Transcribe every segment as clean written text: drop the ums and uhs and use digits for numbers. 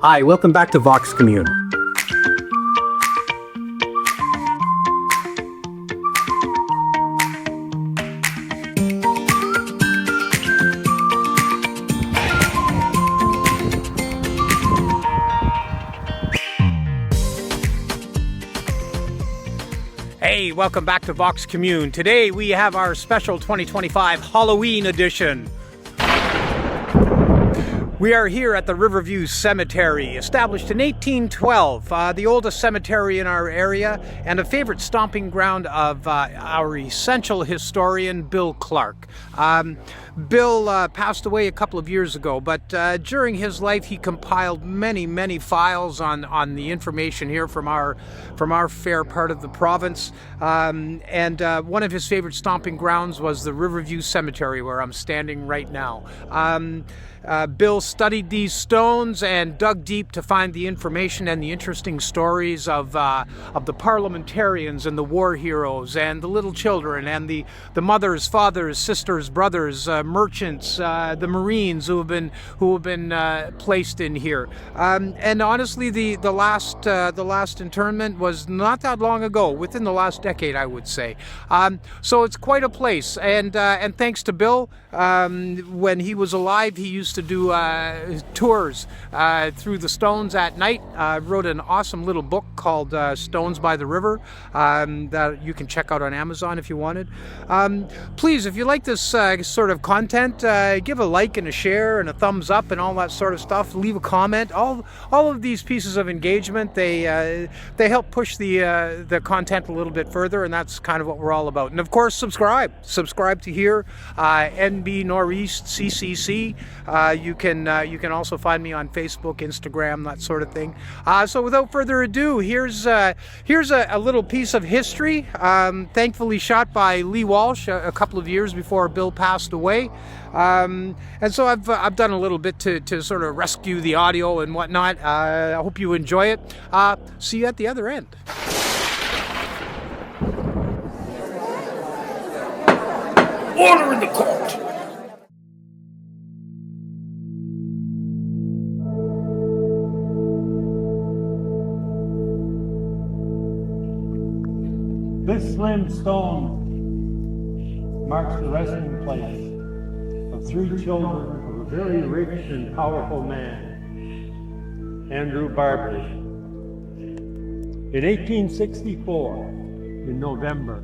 Hi, welcome back to Vox Commune. Hey, welcome back to Vox Commune. Today we have our special 2025 Halloween edition. We are here at the Riverview Cemetery, established in 1812, the oldest cemetery in our area and a favorite stomping ground of our essential historian, Bill Clarke. Bill passed away a couple of years ago, but during his life he compiled many files on the information here from our fair part of the province. And one of his favorite stomping grounds was the Riverview Cemetery, where I'm standing right now. Bill studied these stones and dug deep to find the information and the interesting stories of the parliamentarians and the war heroes and the little children and the mothers, fathers, sisters, brothers, merchants, the Marines who have been placed in here. And honestly, the last internment was not that long ago, within the last decade, I would say. So it's quite a place. And thanks to Bill, when he was alive, he used to do tours through the stones at night. Wrote an awesome little book called Stones by the River that you can check out on Amazon if you wanted. Please, if you like this sort of content, give a like and a share and a thumbs up and all that sort of stuff. Leave a comment. All of these pieces of engagement, they help push the content a little bit further, and that's kind of what we're all about. And of course, subscribe to here, nbNorEast CCC. You can also find me on Facebook, Instagram, that sort of thing. So without further ado, here's a little piece of history, thankfully shot by Leigh Walsh a couple of years before Bill passed away. And so I've done a little bit to sort of rescue the audio and whatnot. I hope you enjoy it. See you at the other end. Order in the court! This slim stone marks the resting place of three children of a very rich and powerful man, Andrew Barbary. In 1864, in November,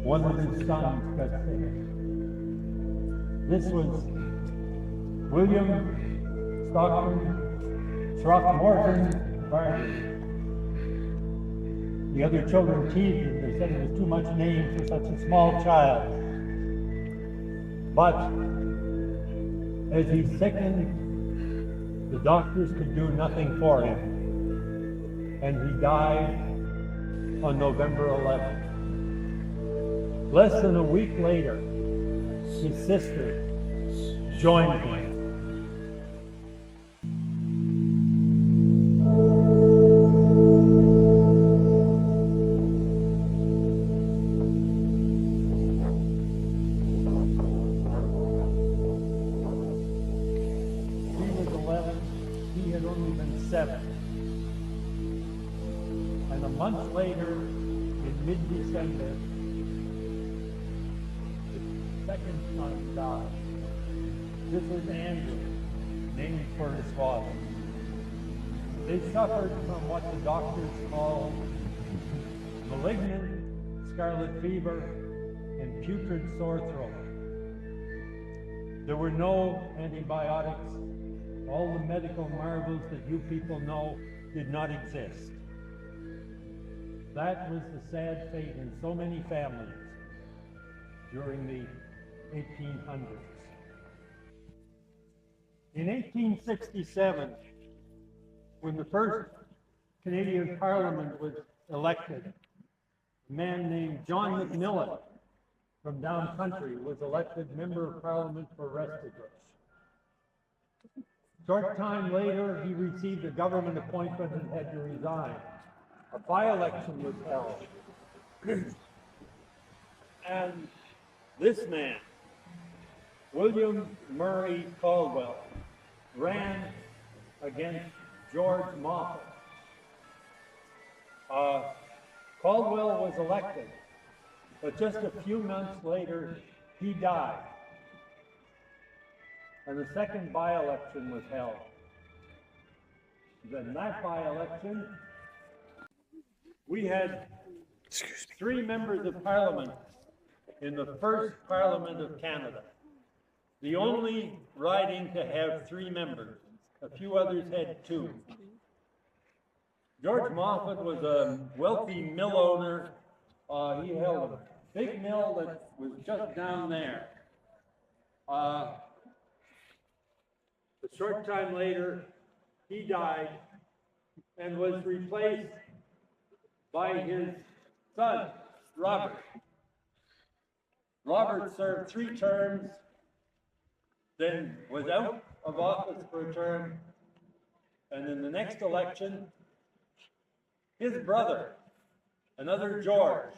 one of his sons got sick. This was William Stockton Throckmorton Barbary. The other children teased him. They said it was too much name for such a small child. But as he sickened, the doctors could do nothing for him. And he died on November 11th. Less than a week later, his sister joined him. He had only been 7. And a month later, in mid-December, his second son died. This was Andrew, named for his father. They suffered from what the doctors call malignant scarlet fever and putrid sore throat. There were no antibiotics. All the medical marvels that you people know did not exist. That was the sad fate in so many families during the 1800s. In 1867, when the first Canadian Parliament was elected, a man named John McMillan from down country was elected Member of Parliament for Restigouche. Short time later, he received a government appointment and had to resign. A by-election was held. And this man, William Murray Caldwell, ran against George Moffat. Caldwell was elected, but just a few months later, he died. And the second by-election was held. In that by-election, we had 3 members of Parliament in the first Parliament of Canada. The only riding to have 3 members. A few others had 2. George Moffat was a wealthy mill owner. He held a big mill that was just down there. A short time later, he died and was replaced by his son, Robert. Robert served 3 terms, then was out of office for a term, and in the next election, his brother, another George,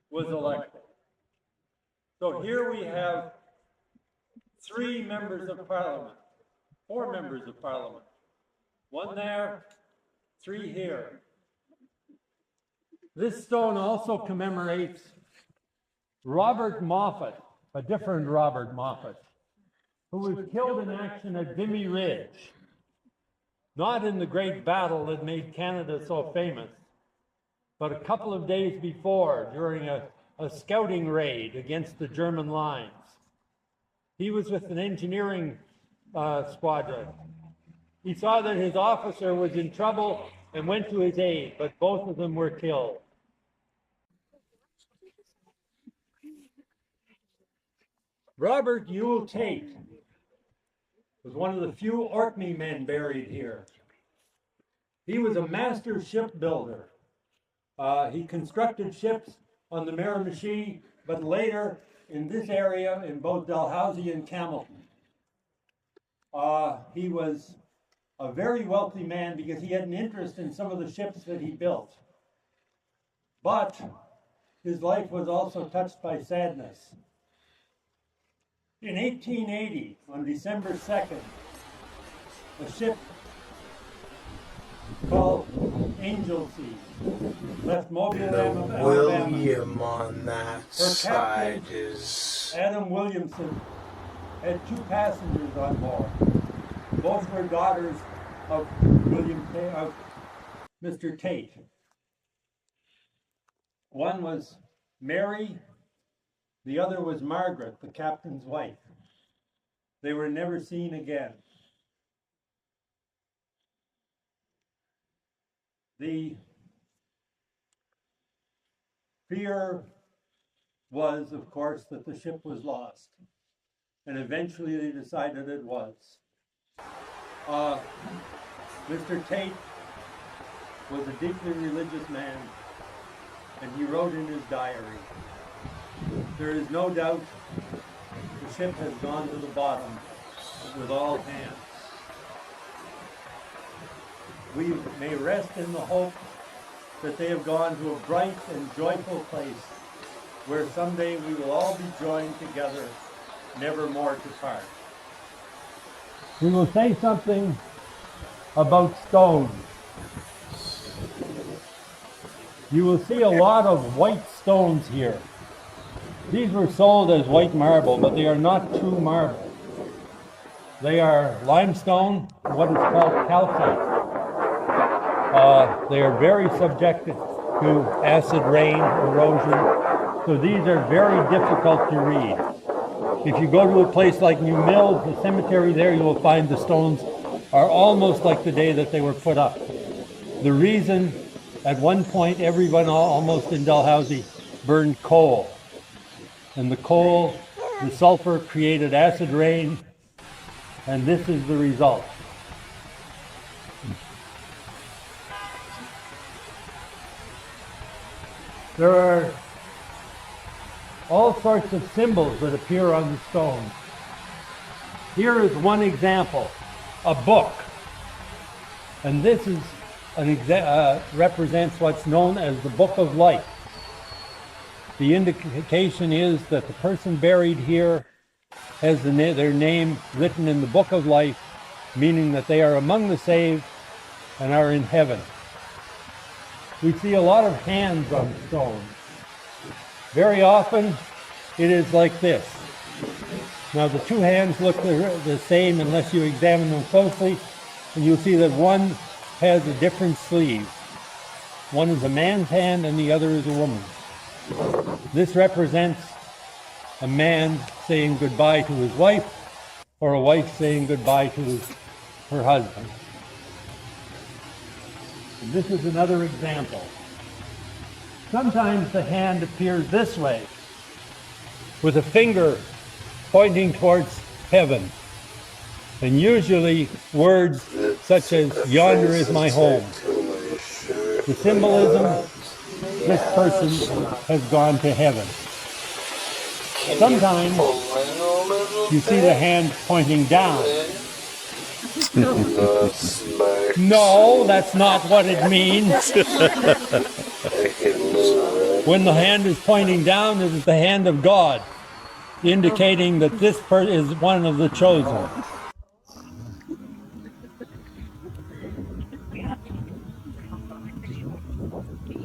was elected. So here we have 3 members of Parliament, 4 members of Parliament. 1 there, 3 here. This stone also commemorates Robert Moffat, a different Robert Moffat, who was killed in action at Vimy Ridge, not in the great battle that made Canada so famous, but a couple of days before during a scouting raid against the German lines. He was with an engineering squadron. He saw that his officer was in trouble and went to his aid, but both of them were killed. Robert Yule Tate was one of the few Orkney men buried here. He was a master shipbuilder. He constructed ships on the Miramichi, but later in this area, in both Dalhousie and Camelton. He was a very wealthy man because he had an interest in some of the ships that he built. But his life was also touched by sadness. In 1880, on December 2nd, a ship called Anglesey left Mobile, Alabama. William on that Her side captain, is Adam Williamson, had 2 passengers on board. Both were daughters of Mr. Tate. One was Mary, the other was Margaret, the captain's wife. They were never seen again. The fear was, of course, that the ship was lost. And eventually they decided it was. Mr. Tate was a deeply religious man, and he wrote in his diary, "There is no doubt the ship has gone to the bottom with all hands. We may rest in the hope that they have gone to a bright and joyful place where someday we will all be joined together, never more to part." We will say something about stones. You will see a lot of white stones here. These were sold as white marble, but they are not true marble. They are limestone, what is called calcite. They are very subjected to acid rain, erosion, so these are very difficult to read. If you go to a place like New Mills, the cemetery there, you will find the stones are almost like the day that they were put up. The reason, at one point, everyone almost in Dalhousie burned coal. And the coal, the sulfur created acid rain, and this is the result. There are all sorts of symbols that appear on the stones. Here is one example, a book. And this is represents what's known as the Book of Life. The indication is that the person buried here has their name written in the Book of Life, meaning that they are among the saved and are in heaven. We see a lot of hands on stones. Very often it is like this. Now the two hands look the same unless you examine them closely, and you'll see that one has a different sleeve. One is a man's hand and the other is a woman's. This represents a man saying goodbye to his wife, or a wife saying goodbye to her husband. And this is another example. Sometimes the hand appears this way, with a finger pointing towards heaven, and usually words such as, "Yonder is my home." The symbolism, this person has gone to heaven. Sometimes you see the hand pointing down. No, that's not what it means. When the hand is pointing down, it is the hand of God, indicating that this person is one of the chosen.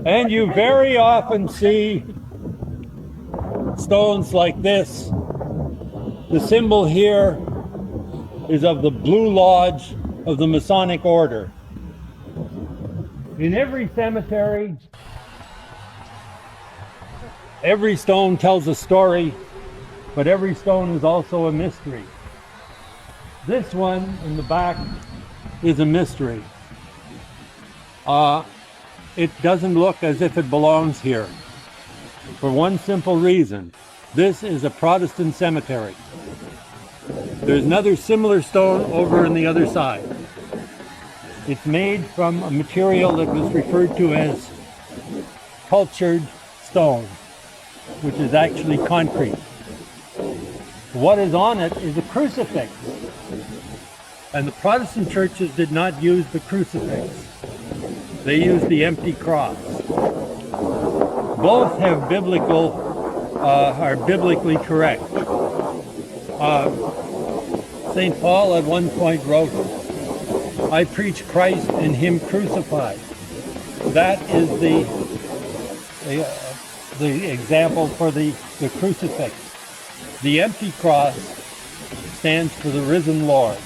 And you very often see stones like this. The symbol here is of the Blue Lodge of the Masonic Order. In every cemetery, every stone tells a story, but every stone is also a mystery. This one in the back is a mystery. It doesn't look as if it belongs here, for one simple reason. This is a Protestant cemetery. There's another similar stone over on the other side. It's made from a material that was referred to as cultured stone, which is actually concrete. What is on it is a crucifix. And the Protestant churches did not use the crucifix. They used the empty cross. Both have are biblically correct. St. Paul at one point wrote, "I preach Christ and Him crucified." That is the example for the crucifix. The empty cross stands for the risen Lord.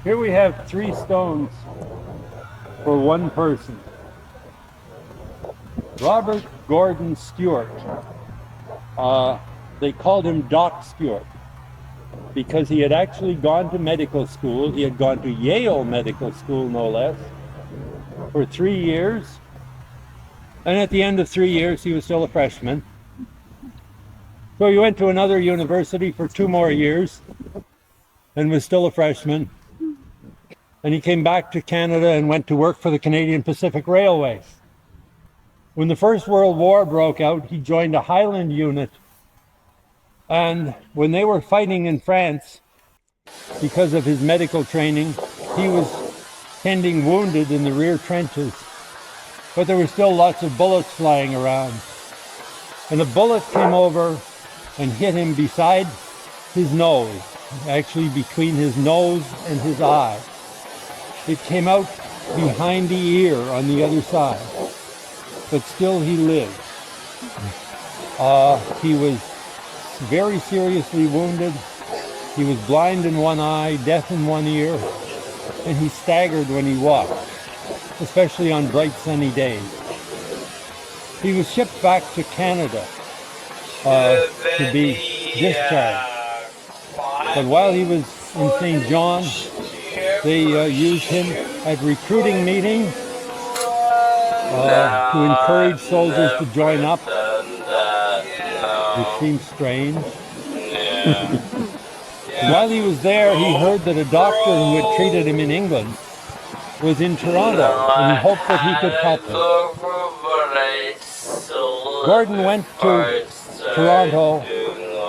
Here we have 3 stones for one person. Robert Gordon Stewart. They called him Doc Stewart because he had actually gone to medical school. He had gone to Yale Medical School, no less, for 3 years. And at the end of 3 years, he was still a freshman. So he went to another university for 2 more years and was still a freshman. And he came back to Canada and went to work for the Canadian Pacific Railway. When the First World War broke out, he joined a Highland unit. And when they were fighting in France, because of his medical training, he was tending wounded in the rear trenches. But there were still lots of bullets flying around. And a bullet came over and hit him beside his nose, actually between his nose and his eye. It came out behind the ear on the other side, but still he lived. He was very seriously wounded. He was blind in one eye, deaf in one ear, and he staggered when he walked, especially on bright sunny days. He was shipped back to Canada to be discharged. But while he was in St. John, they used him at recruiting meetings to encourage soldiers to join up, which seems strange. While he was there, he heard that a doctor who had treated him in England was in Toronto, and he hoped that he could help him. Gordon went to Toronto,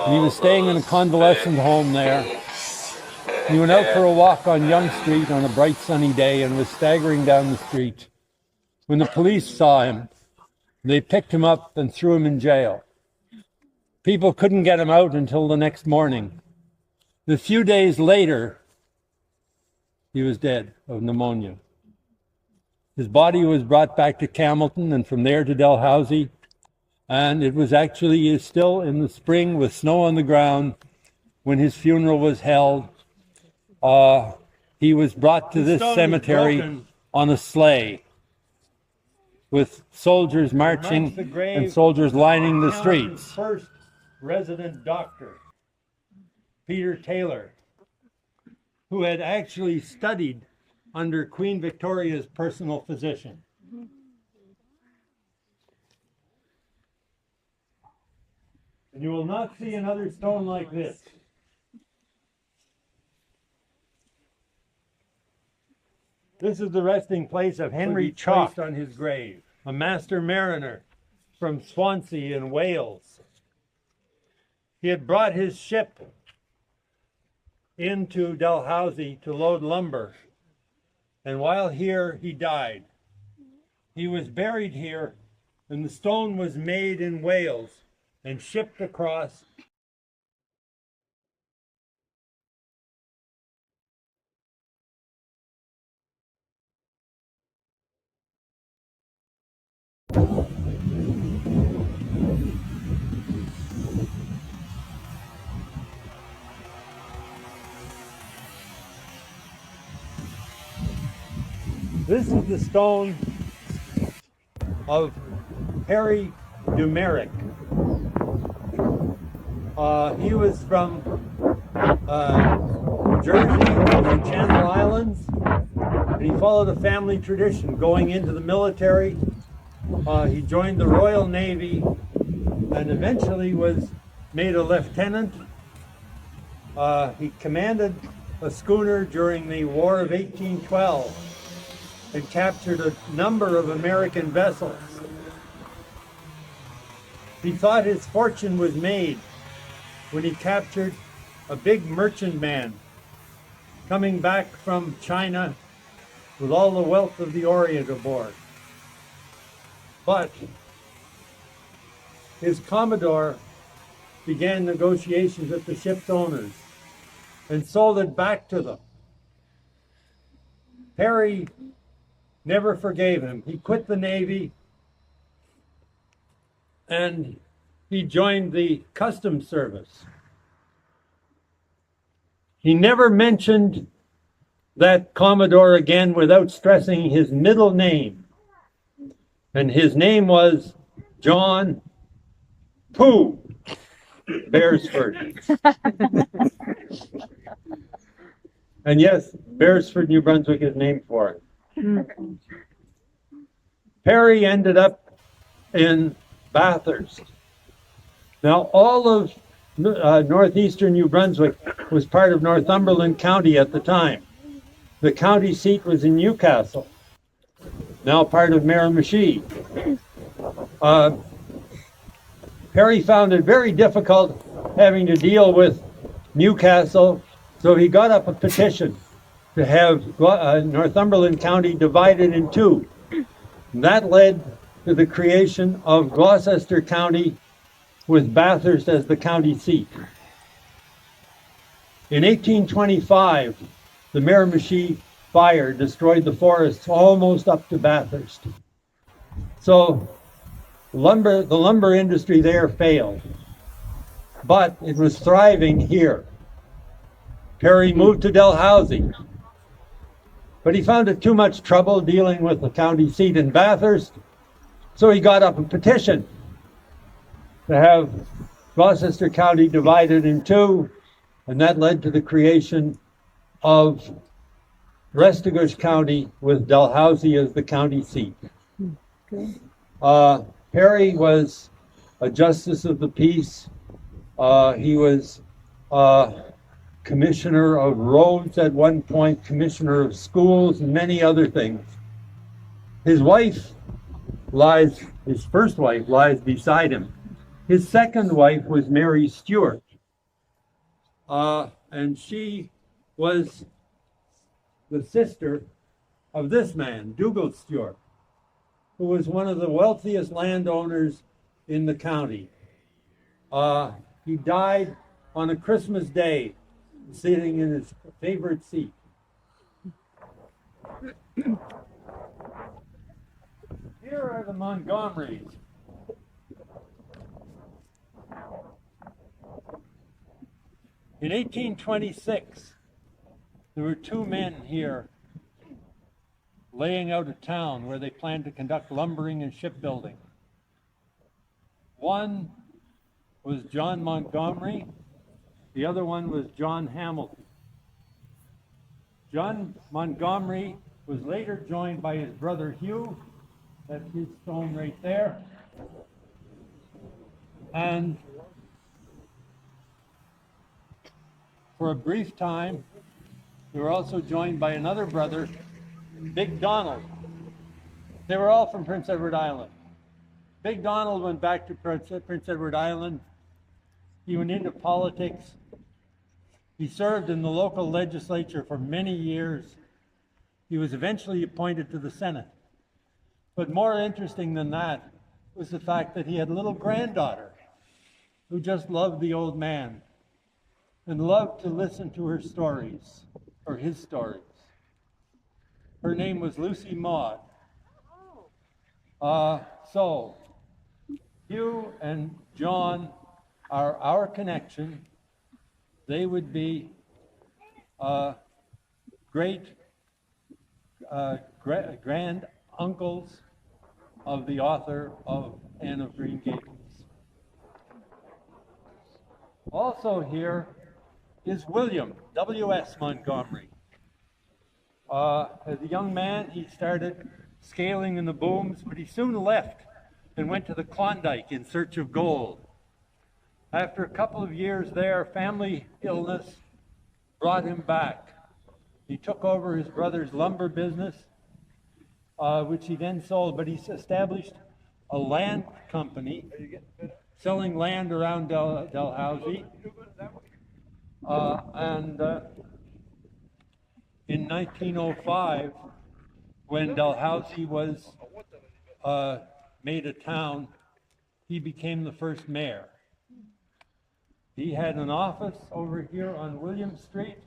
and he was staying in a convalescent home there. He went out for a walk on Yonge Street on a bright sunny day and was staggering down the street when the police saw him. They picked him up and threw him in jail. people couldn't get him out until the next morning. A few days later, he was dead of pneumonia. His body was brought back to Campbellton and from there to Dalhousie. And it was actually still in the spring with snow on the ground when his funeral was held. He was brought to this cemetery on a sleigh with soldiers marching and soldiers lining the streets. First resident doctor, Peter Taylor, who had actually studied under Queen Victoria's personal physician. And you will not see another stone like this. This is the resting place of Henry Chalk on his grave, a master mariner from Swansea in Wales. He had brought his ship into Dalhousie to load lumber, and while here he died. He was buried here, and the stone was made in Wales and shipped across. This is the stone of Harry Dumeric. He was from Jersey, the Channel Islands, and he followed a family tradition going into the military. He joined the Royal Navy and eventually was made a lieutenant. He commanded a schooner during the War of 1812 and captured a number of American vessels. He thought his fortune was made when he captured a big merchantman coming back from China with all the wealth of the Orient aboard. But his commodore began negotiations with the ship's owners and sold it back to them. Harry never forgave him. He quit the Navy and he joined the Customs Service. He never mentioned that Commodore again without stressing his middle name. And his name was John Pooh Beresford. And yes, Beresford, New Brunswick is named for it. Perry ended up in Bathurst. Now, all of northeastern New Brunswick was part of Northumberland County at the time. The county seat was in Newcastle, now part of Miramichi. Perry found it very difficult having to deal with Newcastle, so he got up a petition to have Northumberland County divided in two. And that led to the creation of Gloucester County with Bathurst as the county seat. In 1825, the Miramichi fire destroyed the forests almost up to Bathurst. So the lumber industry there failed, but it was thriving here. Perry moved to Dalhousie, but he found it too much trouble dealing with the county seat in Bathurst, so he got up a petition to have Gloucester County divided in two, and that led to the creation of Restigouche County with Dalhousie as the county seat. Perry was a justice of the peace. He was commissioner of roads at one point, commissioner of schools, and many other things. His first wife lies beside him. His second wife was Mary Stewart, and she was the sister of this man, Dougal Stewart, who was one of the wealthiest landowners in the county. He died on a Christmas day, sitting in his favorite seat. Here are the Montgomerys. In 1826, there were two men here laying out a town where they planned to conduct lumbering and shipbuilding. One was John Montgomery, the other one was John Hamilton. John Montgomery was later joined by his brother Hugh, that's his stone right there, and for a brief time, they were also joined by another brother, Big Donald. They were all from Prince Edward Island. Big Donald went back to Prince Edward Island. He went into politics. He served in the local legislature for many years. He was eventually appointed to the Senate. But more interesting than that was the fact that he had a little granddaughter who just loved the old man and loved to listen to her stories, or his stories. Her name was Lucy Maud. So, Hugh and John are our connection. They would be great grand uncles of the author of Anne of Green Gables. Also here is William W.S. Montgomery. As a young man, he started scaling in the booms, but he soon left and went to the Klondike in search of gold. After a couple of years there, family illness brought him back. He took over his brother's lumber business, which he then sold, but he established a land company selling land around Dalhousie. In 1905, when Dalhousie was made a town, he became the first mayor. He had an office over here on William Street.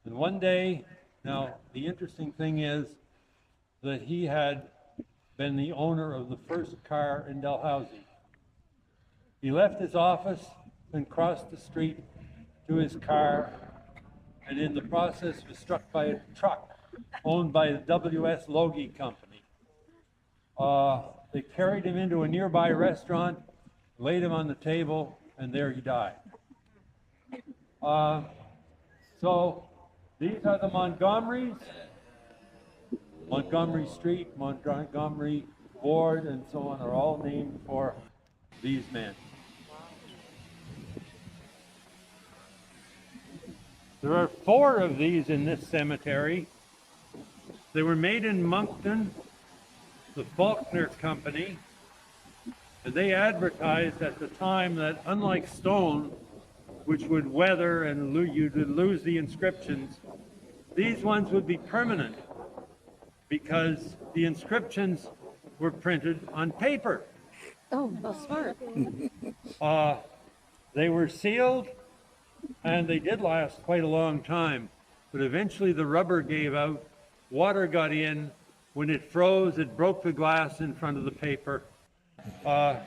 And one day, now the interesting thing is that he had been the owner of the first car in Dalhousie. He left his office and crossed the street to his car, and in the process was struck by a truck owned by the W.S. Logie Company. They carried him into a nearby restaurant, laid him on the table, and there he died. So these are the Montgomerys. Montgomery Street, Montgomery Ward, and so on are all named for these men. There are 4 of these in this cemetery. They were made in Moncton, the Faulkner Company, and they advertised at the time that unlike stone, which would weather and you would lose the inscriptions, these ones would be permanent because the inscriptions were printed on paper. Oh, that's smart. They were sealed, and they did last quite a long time, but eventually the rubber gave out, water got in. When it froze, it broke the glass in front of the paper.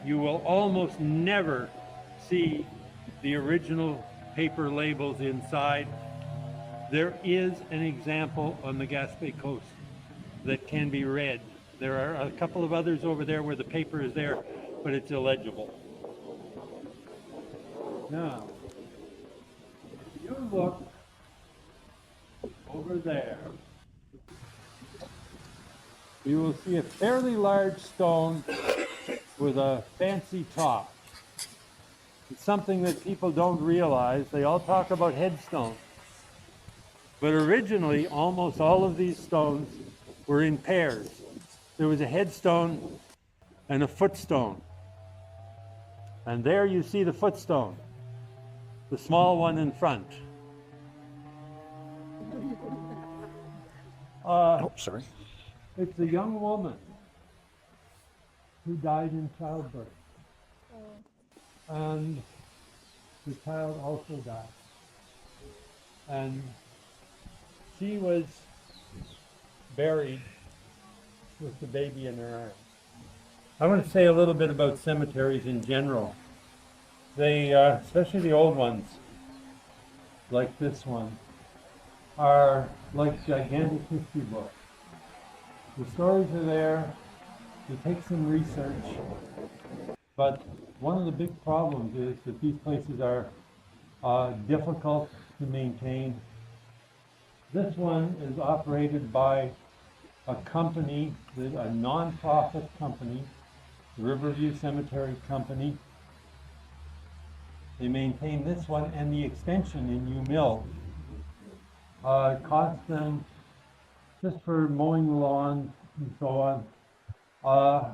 You will almost never see the original paper labels inside. There is an example on the Gaspé coast that can be read. There are a couple of others over there where the paper is there, but it's illegible. Now, if you look over there, you will see a fairly large stone with a fancy top. It's something that people don't realize. They all talk about headstones. But originally, almost all of these stones were in pairs. There was a headstone and a footstone. And there you see the footstone, the small one in front. Sorry. It's a young woman who died in childbirth. and the child also died. And she was buried with the baby in her arms. I want to say a little bit about cemeteries in general. They, especially the old ones, like this one, are like gigantic history books. The stories are there, they take some research, but one of the big problems is that these places are difficult to maintain. This one is operated by a company, a non-profit company, the Riverview Cemetery Company. They maintain this one and the extension in New Mill. It costs them, just for mowing the lawn and so on,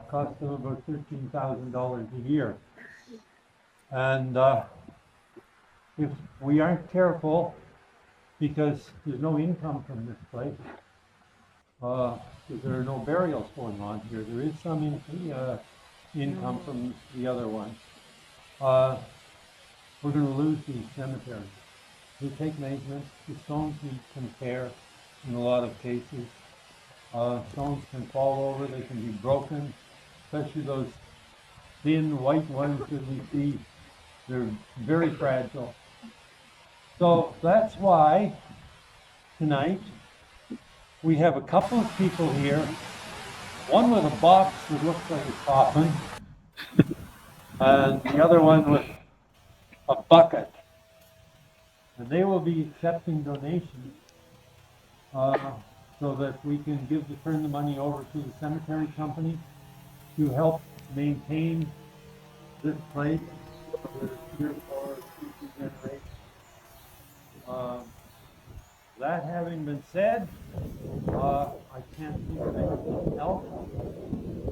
costs them about $13,000 a year. And if we aren't careful, because there's no income from this place, because there are no burials going on here, there is some income from the other one. We're going to lose these cemeteries. We take measurements, the stones need compare in a lot of cases. Stones can fall over, they can be broken, especially those thin white ones that we see. They're very fragile. So that's why tonight we have a couple of people here, one with a box that looks like a coffin, and the other one with a bucket. And they will be accepting donations so that we can turn the money over to the cemetery company to help maintain this place for here for future generations. That having been said, I can't think of anything else.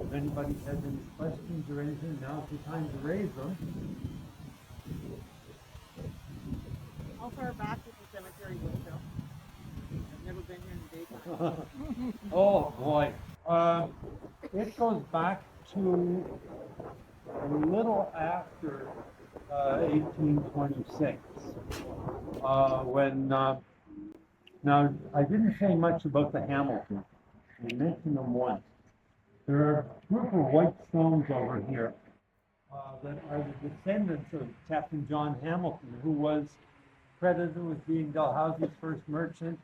If anybody has any questions or anything, now's the time to raise them. How far back is the cemetery window? I've never been here in the daytime. Oh boy. It goes back to a little after 1826, when, now I didn't say much about the Hamiltons. I mentioned them once. There are a group of white stones over here that are the descendants of Captain John Hamilton, who was credited with being Dalhousie's first merchant,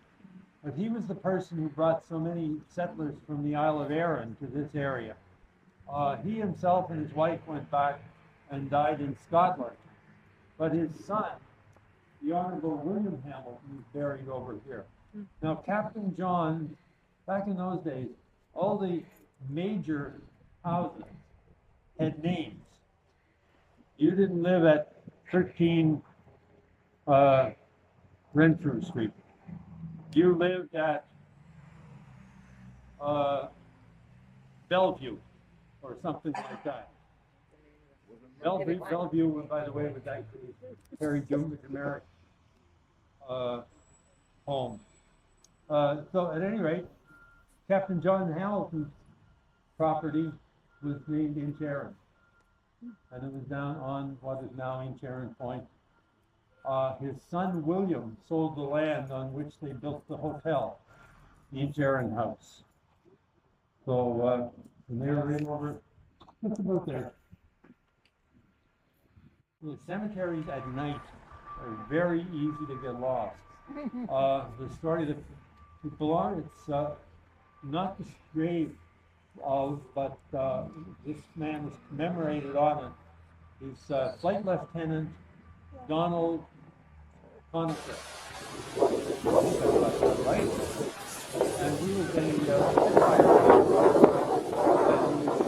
but he was the person who brought so many settlers from the Isle of Arran to this area. He himself and his wife went back and died in Scotland, but his son, the Honorable William Hamilton, is buried over here. Now, Captain John, back in those days, all the major houses had names. You didn't live at 13 Renfrew Street. You lived at Bellevue or something like that. Bellevue, by the way, was actually Harry Jumerick's home. So at any rate, Captain John Hamilton's property was named Inch Arran, and it was down on what is now Inch Arran Point. His son William sold the land on which they built the hotel, the Inch Arran House. So and they were in over just about there. The cemeteries at night are very easy to get lost. The story that it belongs, it's not the grave of, but this man was commemorated on it. His Flight Lieutenant Donald Conifer. Right? And he was a firefighter. And he was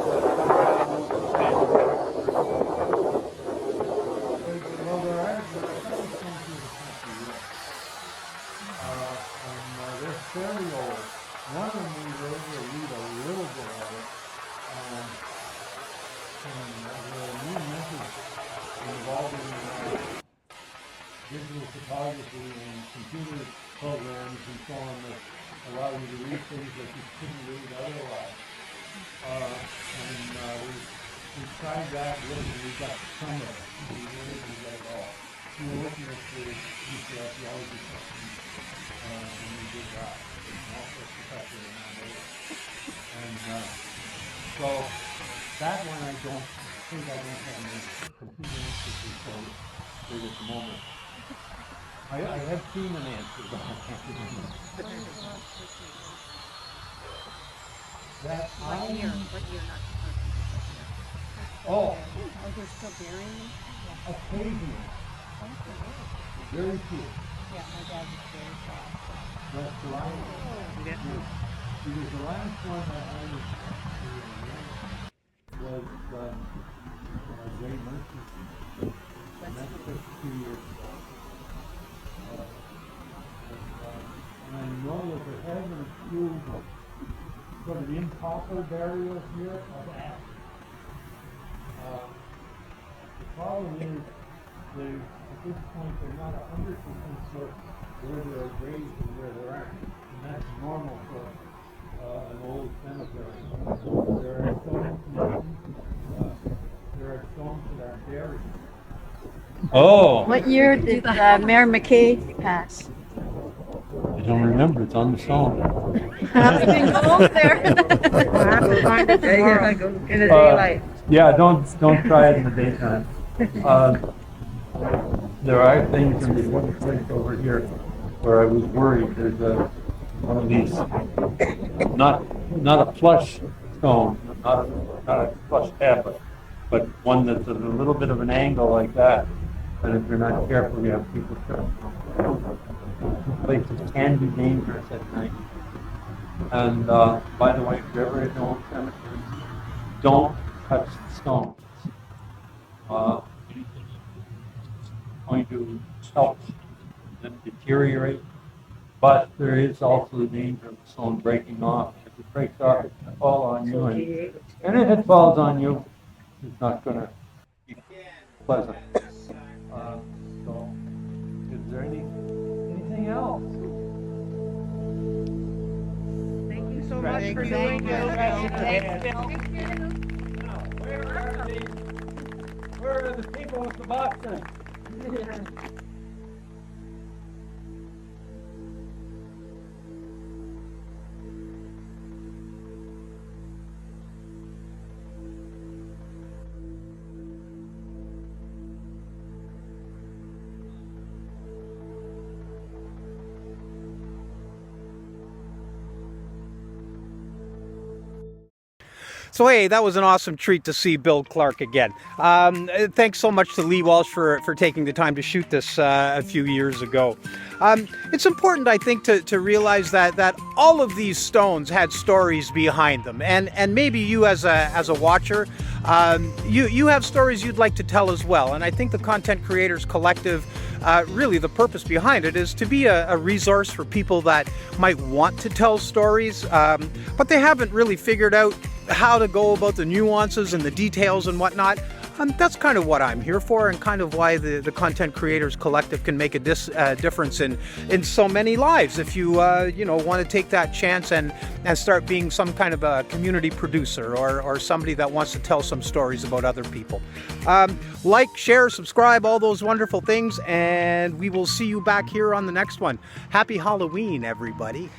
well, there are several stones in the country, yes. And they're fairly old. One of them we were able to read a little bit of it. And there are new methods involving digital photography and computer programs and so on that allow you to read things that you couldn't read otherwise. And we we tried that, we got some of it. We really didn't get it all. We were looking at the archaeology section, and we did that. And also professor in that area. And so that one I don't have any complete answers to at the moment. I have seen an answer, but I can't remember. That What year not? oh, Oh, they're still burying them? occasionally, very few. Yeah, my dad was very sad. That's the last. It was the last one that I was Ray Mercy. And that was 2 years ago. And I know that there have been a few sort of improper burials here of ash. The problem is, at this point, they're not 100% sure where there are graves and where there aren't. And that's normal for an old cemetery. There are stones that are buried. Oh! What year did Mayor McKay pass? I don't remember. It's on the stone. We can go over there. We'll have to find it tomorrow in the daylight. Yeah, don't try it in the daytime. There are things in the one place over here where I was worried. There's one of these, not a flush stone, not a flush head, but one that's at a little bit of an angle like that. And if you're not careful, you have people trip. Places can be dangerous at night. And by the way, if you're ever in old cemeteries, don't touch the stones. It's going to help them deteriorate, but there is also the danger of the stone breaking off. If it breaks off, it can fall on you, and if it falls on you, it's not going to be pleasant. So, is there anything else? Thank you so much for doing this. Thank you. Now, where are the people with the boxes? So hey, that was an awesome treat to see Bill Clarke again. Thanks so much to Leigh Walsh for taking the time to shoot this a few years ago. It's important, I think, to realize that all of these stones had stories behind them, and maybe you as a watcher, you have stories you'd like to tell as well. And I think the Content Creators Collective, really the purpose behind it is to be a resource for people that might want to tell stories, but they haven't really figured out how to go about the nuances and the details and whatnot. That's kind of what I'm here for, and kind of why the Content Creators Collective can make a difference in so many lives. If you want to take that chance and start being some kind of a community producer or somebody that wants to tell some stories about other people. Like, share, subscribe, all those wonderful things, and we will see you back here on the next one. Happy Halloween, everybody.